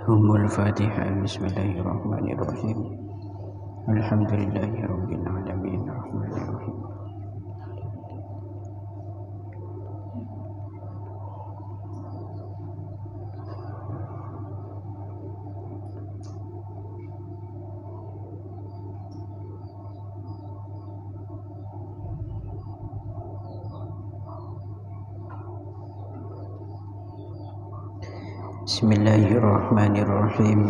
Al-Fatihah. Bismillahirrahmanirrahim. Alhamdulillahirabbil alamin arrahmanirrahim. Bismillahirrahmanirrahim.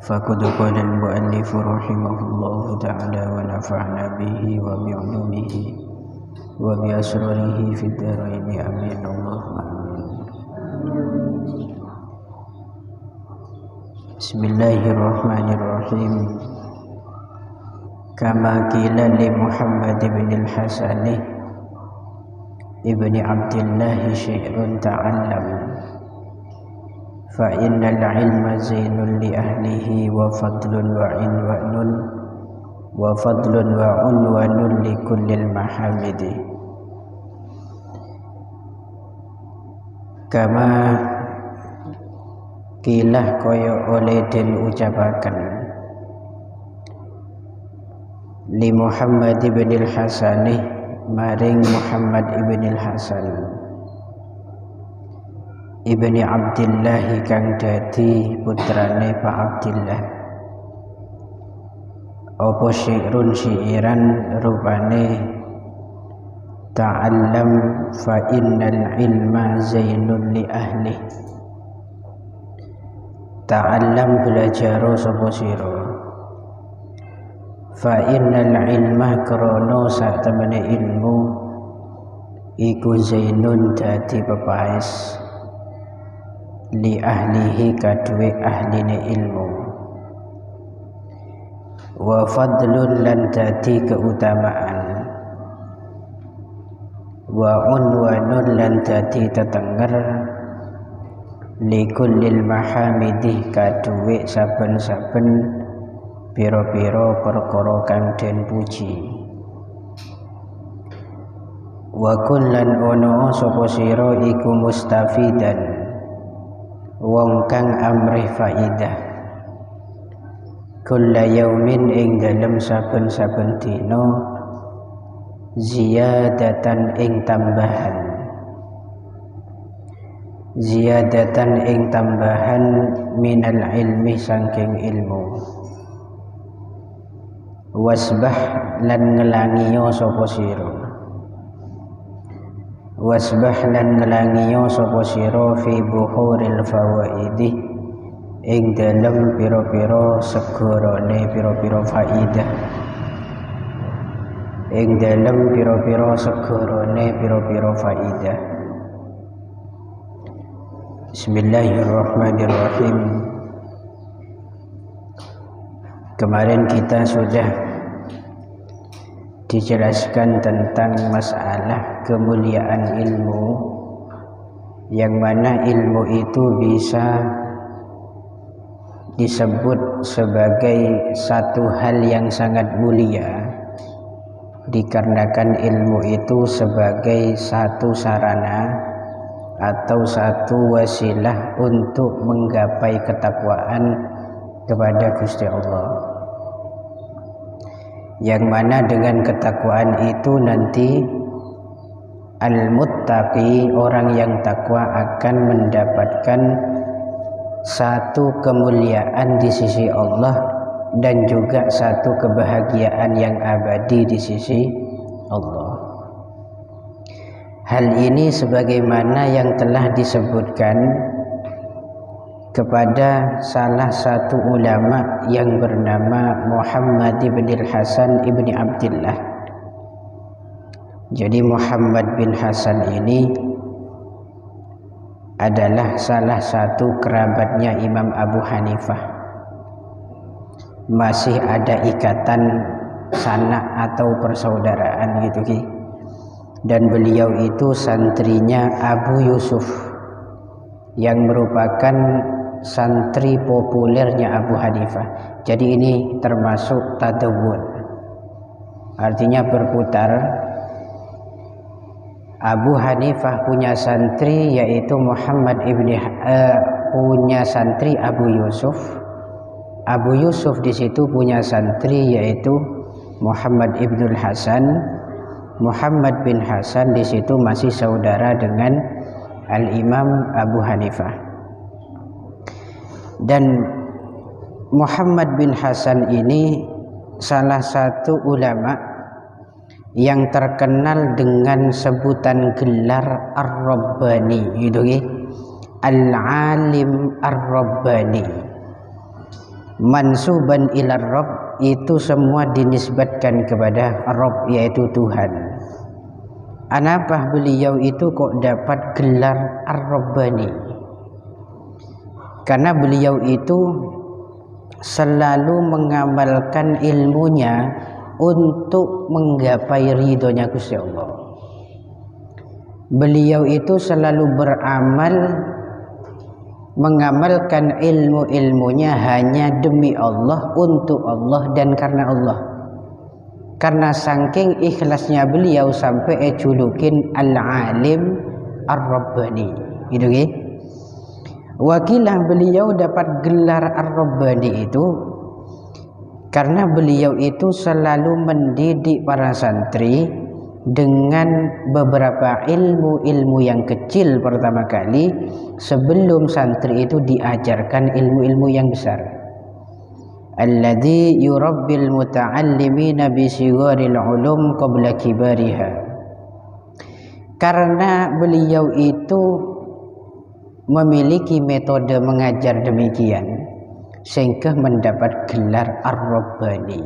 Faqad qala al-mu'allif rahimahullahu ta'ala wa nafa'na bihi wa bi'ulumihi wa bi asrarihi fid dharain amin Allahumma amin. Bismillahirrahmanirrahim. Kama qila li Muhammad ibn al-Hasan ibni Abdillah syi'run ta'allam fa innal ilma zainun li ahlihi wa fadlun wa inwanun wa fadlun wa unwanun li kullil mahamidi. Kama kilah kaya oleh den ucapaken li Muhammad ibn al-Hasan maring Muhammad ibn al-Hasan ibni Abdillah kang dadi putrane Pak Abdillah. Apa syi'run syi'iran rupane ta'allam fa innal ilma zainun li ahli. Ta'allam belajar sapa sira. Fa innal ilma krana sak temene ilmu iku zainun dadi pepaes li ahlihi kaduwe ahline ilmu wa fadlun lan dadi keutamaan wa unwanun lan dadi tetenger li kullil mahamidi kaduwe saben-saben pira-pira perkara kang den puji. Wa kullan ono sapa sira iku mustafidan wong kang amrih faidah kulla yaumin ing dalem saben-saben dina ziyadatan ing tambahan minal ilmi saking ilmu. Wasbah lan ngelangiyo sapa sira fi buhuril fawaidi ing dalem pira-pira segorone pira-pira faidah Bismillahirrahmanirrahim. Kemarin kita sudah dijelaskan tentang masalah kemuliaan ilmu, yang mana ilmu itu bisa disebut sebagai satu hal yang sangat mulia dikarenakan ilmu itu sebagai satu sarana atau satu wasilah untuk menggapai ketakwaan kepada Gusti Allah, yang mana dengan ketakwaan itu nanti al-muttaqi, orang yang takwa, akan mendapatkan satu kemuliaan di sisi Allah dan juga satu kebahagiaan yang abadi di sisi Allah. Hal ini sebagaimana yang telah disebutkan kepada salah satu ulama yang bernama Muhammad ibn al-Hasan ibni Abdillah. Jadi Muhammad bin Hasan ini adalah salah satu kerabatnya Imam Abu Hanifah. Masih ada ikatan sanak atau persaudaraan gitu ki. Dan beliau itu santrinya Abu Yusuf yang merupakan santri populernya Abu Hanifah. Jadi ini termasuk tadawun, artinya berputar. Abu Hanifah punya santri yaitu punya santri Abu Yusuf. Abu Yusuf di situ punya santri yaitu Muhammad Ibnul Hasan. Muhammad bin Hasan di situ masih saudara dengan Al-Imam Abu Hanifah. Dan Muhammad bin Hasan ini salah satu ulama yang terkenal dengan sebutan gelar Ar-Rabbani, gitu ya. Al-Alim Ar-Rabbani. Mansuban ila Rabb, itu semua dinisbatkan kepada Rabb, yaitu Tuhan. Kenapa beliau itu kok dapat gelar Ar-Rabbani? Karena beliau itu selalu mengamalkan ilmunya untuk menggapai ridhonya Gusti Allah. Beliau itu selalu beramal, mengamalkan ilmu-ilmunya hanya demi Allah, untuk Allah dan karena Allah. Karena saking ikhlasnya beliau sampai julukin Al-Alim Ar-Rabbani, gitu ya. Wakilah beliau dapat gelar Ar-Rabbani itu karena beliau itu selalu mendidik para santri dengan beberapa ilmu-ilmu yang kecil pertama kali sebelum santri itu diajarkan ilmu-ilmu yang besar. Alladzi yurabbil muta'allimina bi sigharil ulum qabla kibariha. Karena beliau itu memiliki metode mengajar demikian sehingga mendapat gelar Ar-Rabbani,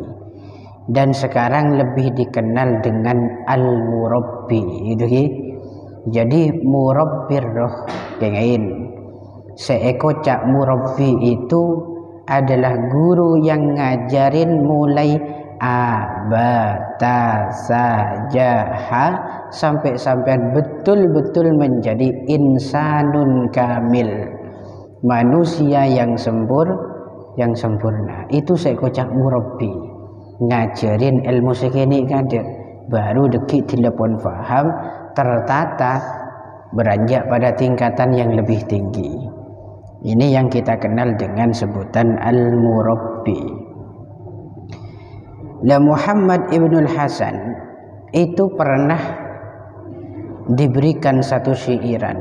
dan sekarang lebih dikenal dengan Al-Murabbi, gitu ya. Jadi murabbir roh pengen seeko cak murabbi itu adalah guru yang ngajarin mulai a ba ta sa ja ha sampai betul-betul menjadi insanun kamil, manusia yang sempurna. Itu saya kocak murabbi, ngajarin ilmu sekini kada baru dekik telepon faham, tertata, beranjak pada tingkatan yang lebih tinggi. Ini yang kita kenal dengan sebutan al-murabbi. Muhammad Ibnul Hasan itu pernah diberikan satu syairan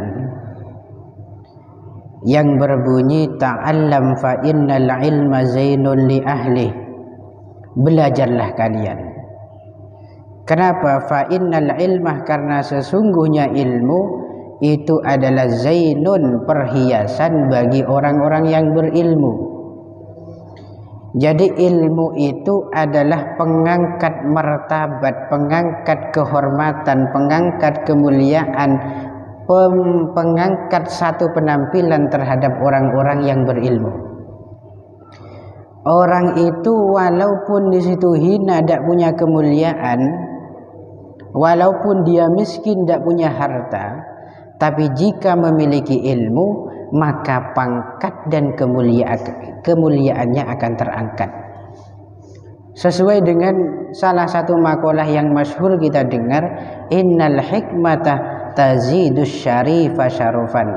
yang berbunyi ta'allam fa innal ilma zainun li ahli. Belajarlah kalian. Kenapa? Fa innal ilmah, karena sesungguhnya ilmu itu adalah zainun, perhiasan bagi orang-orang yang berilmu. Jadi ilmu itu adalah pengangkat martabat, pengangkat kehormatan, pengangkat kemuliaan, pengangkat satu penampilan terhadap orang-orang yang berilmu. Orang itu walaupun di situ hina, tidak punya kemuliaan, walaupun dia miskin, tidak punya harta, tapi jika memiliki ilmu, maka pangkat dan kemuliaannya akan terangkat. Sesuai dengan salah satu makalah yang masyhur kita dengar, innal hikmata tazidus syarifa syarufan.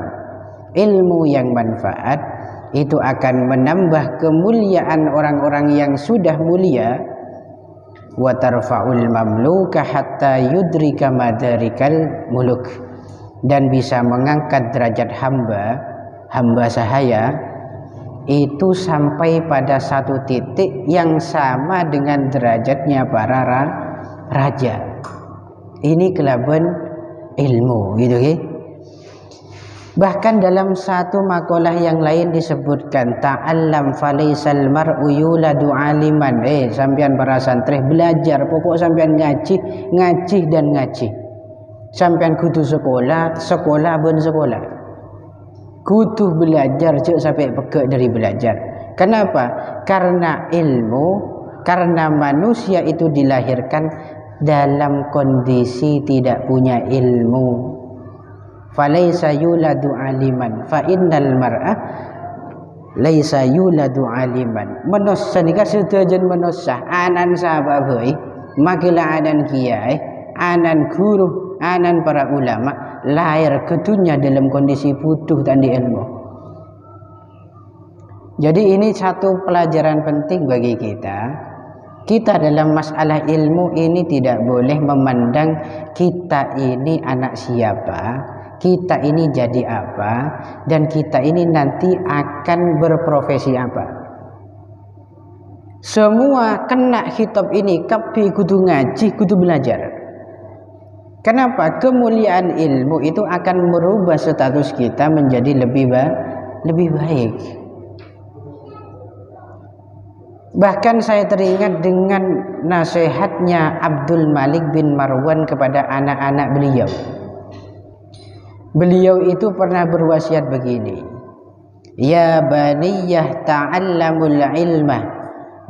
Ilmu yang manfaat itu akan menambah kemuliaan orang-orang yang sudah mulia. Wa tarfa'ul mamluka hatta yudrika madarikal muluk, dan bisa mengangkat derajat hamba sahaya itu sampai pada satu titik yang sama dengan derajatnya para raja. Ini kelaban ilmu, gitu ya. Bahkan dalam satu makalah yang lain disebutkan ta'allam falaisal mar'u yuladu aliman. Sampean para santri belajar, pokok sampean ngaji dan ngaji. Sampean kudu sekolah ben sekolah. Kudu belajar cek sampai pegak dari belajar. Kenapa? Karena ilmu, karena manusia itu dilahirkan dalam kondisi tidak punya ilmu. Falaisa yuladu aliman fa innal mar'a laisa yuladu aliman. Menosah nikah setujan menosah anan sahabat boy, makilah anan kiai, anan guru, anan para ulama lahir ke dunia dalam kondisi butuh tandi ilmu. Jadi ini satu pelajaran penting bagi kita. Kita dalam masalah ilmu ini tidak boleh memandang kita ini anak siapa, kita ini jadi apa, dan kita ini nanti akan berprofesi apa. Semua kena khitab ini, kabeh kudu ngaji, kudu belajar. Kenapa? Kemuliaan ilmu itu akan merubah status kita menjadi lebih baik. Bahkan saya teringat dengan nasihatnya Abdul Malik bin Marwan kepada anak-anak beliau. Beliau itu pernah berwasiat begini, ya baniyah ta'allamul ilmah,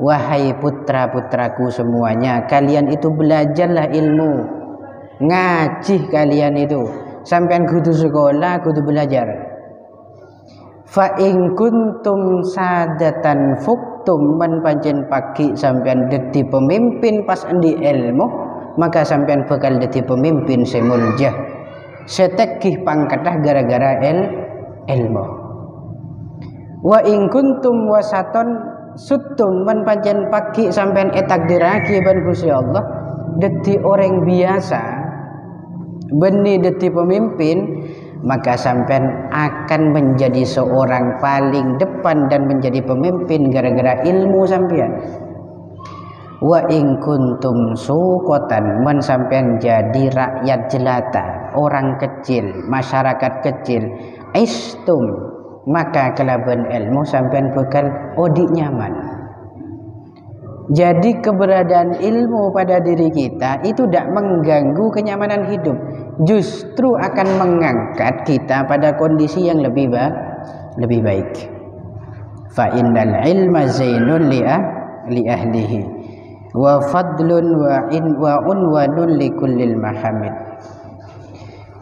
wahai putra-putraku semuanya, kalian itu belajarlah ilmu, ngaji kalian itu, sampean kudu sekolah, kudu belajar. Fa in kuntum sadatan fuktum, man pancen pagi sampean dadi pemimpin pas endi ilmu, maka sampean bakal dadi pemimpin semuljah, setegih pangkatah gara-gara ilmu. Wa in kuntum wasaton suttum, man pancen pagi sampean etakdirake ban Gusti Allah dadi orang biasa, benih dadi pemimpin, maka sampean akan menjadi seorang paling depan dan menjadi pemimpin gara-gara ilmu sampean. Wa in kuntum suqatan, men sampean jadi rakyat jelata, orang kecil, masyarakat kecil, istum, maka kelaban ilmu sampean bakal odik nyaman. Jadi keberadaan ilmu pada diri kita itu tidak mengganggu kenyamanan hidup, justru akan mengangkat kita pada kondisi yang lebih baik. Fa innal ilma zainun li ahlihi wa fadlun wa unwanun li kullil mahamid.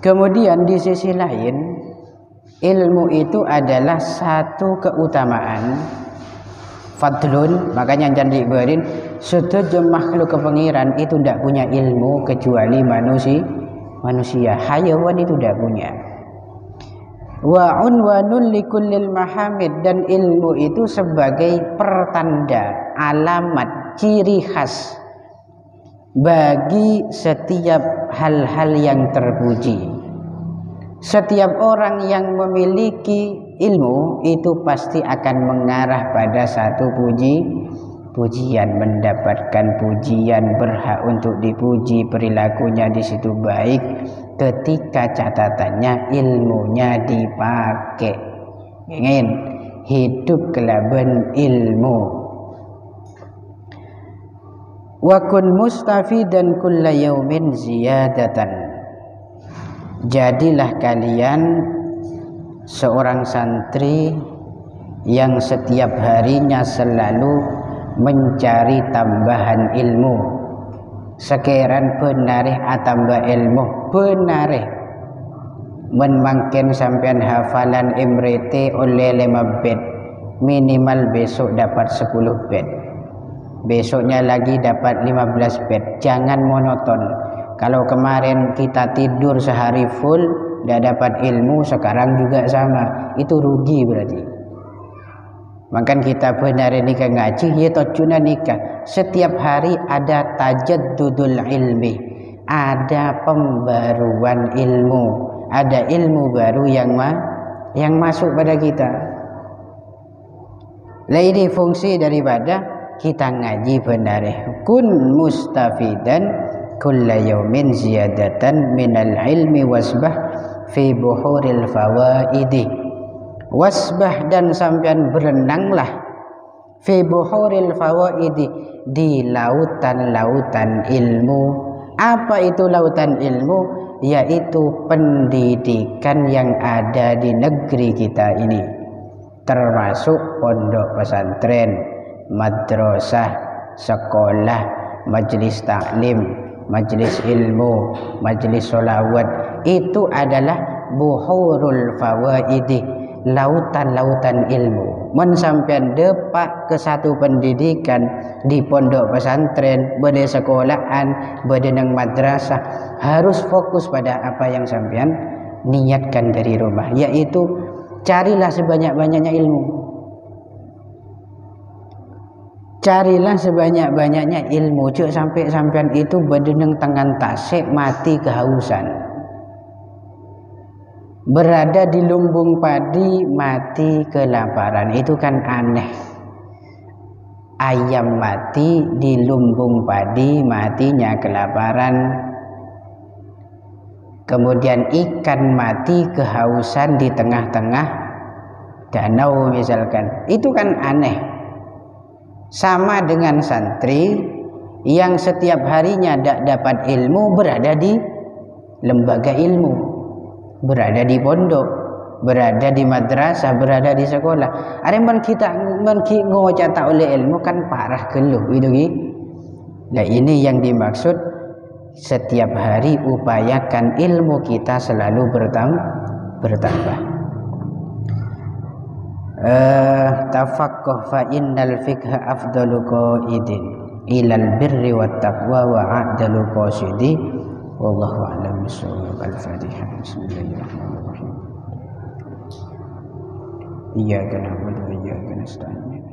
Kemudian di sisi lain, ilmu itu adalah satu keutamaan. Fadlun, makanya jangan diberin setuju makhluk kepengiran itu tidak punya ilmu kecuali manusia. Hayawan itu tidak punya. Wa unwanun likullil mahamid, dan ilmu itu sebagai pertanda, alamat, ciri khas bagi setiap hal-hal yang terpuji. Setiap orang yang memiliki ilmu itu pasti akan mengarah pada satu pujian, mendapatkan pujian, berhak untuk dipuji, perilakunya di situ baik, ketika catatannya ilmunya dipakai. Ingin hidup kelaban ilmu. Wa kun mustafidan kulla yaumin ziyadatan. Jadilah kalian seorang santri yang setiap harinya selalu mencari tambahan ilmu. Sekiran benareh atambah ilmu, benareh menmangkin sampean hafalan imrete oleh 5 bed, minimal besok dapat 10 bed, besoknya lagi dapat 15 bed. Jangan monoton. Kalau kemarin kita tidur sehari full tidak dapat ilmu, sekarang juga sama, itu rugi berarti. Maka kita benar nikah ngaji, ya tojuna nikah. Setiap hari ada tajaddudul ilmi, ada pembaruan ilmu, ada ilmu baru yang masuk pada kita. Lah ini fungsi daripada kita ngaji benar. Kun mustafidan kulla yaumin ziyadatan minal ilmi wasbah fi buhuril fawaidi. Wasbah, dan sampean berenanglah fi buhuril fawaidi, di lautan-lautan ilmu. Apa itu lautan ilmu? Yaitu pendidikan yang ada di negeri kita ini, termasuk pondok pesantren, madrasah, sekolah, majelis taklim, majelis ilmu, majelis sholawat. Itu adalah buhurul fawaidi, lautan-lautan ilmu. Men sampean depak ke satu pendidikan di pondok pesantren, bade sekolahan, bade nang madrasah, harus fokus pada apa yang sampean niatkan dari rumah, yaitu carilah sebanyak-banyaknya ilmu. Carilah sebanyak-banyaknya ilmu, cuk sampai sampean itu berdeneng tangan tasik mati kehausan. Berada di lumbung padi mati kelaparan, itu kan aneh. Ayam mati di lumbung padi matinya kelaparan. Kemudian ikan mati kehausan di tengah-tengah danau misalkan. Itu kan aneh. Sama dengan santri yang setiap harinya tidak dapat ilmu, berada di lembaga ilmu, berada di pondok, berada di madrasah, berada di sekolah. Ada yang kita ngocak tak oleh ilmu kan parah keluh itu. Nah ini yang dimaksud, setiap hari upayakan ilmu kita selalu bertambah. Tafaqqah fa innal fiqha afdalu qaidin ilal birri wat taqwa wa a'dalu qasidi. Wallahu a'lam bishawab. Al-Fatihah. Bismillahirrahmanirrahim. Iyyaka na'budu wa iyyaka nasta'in.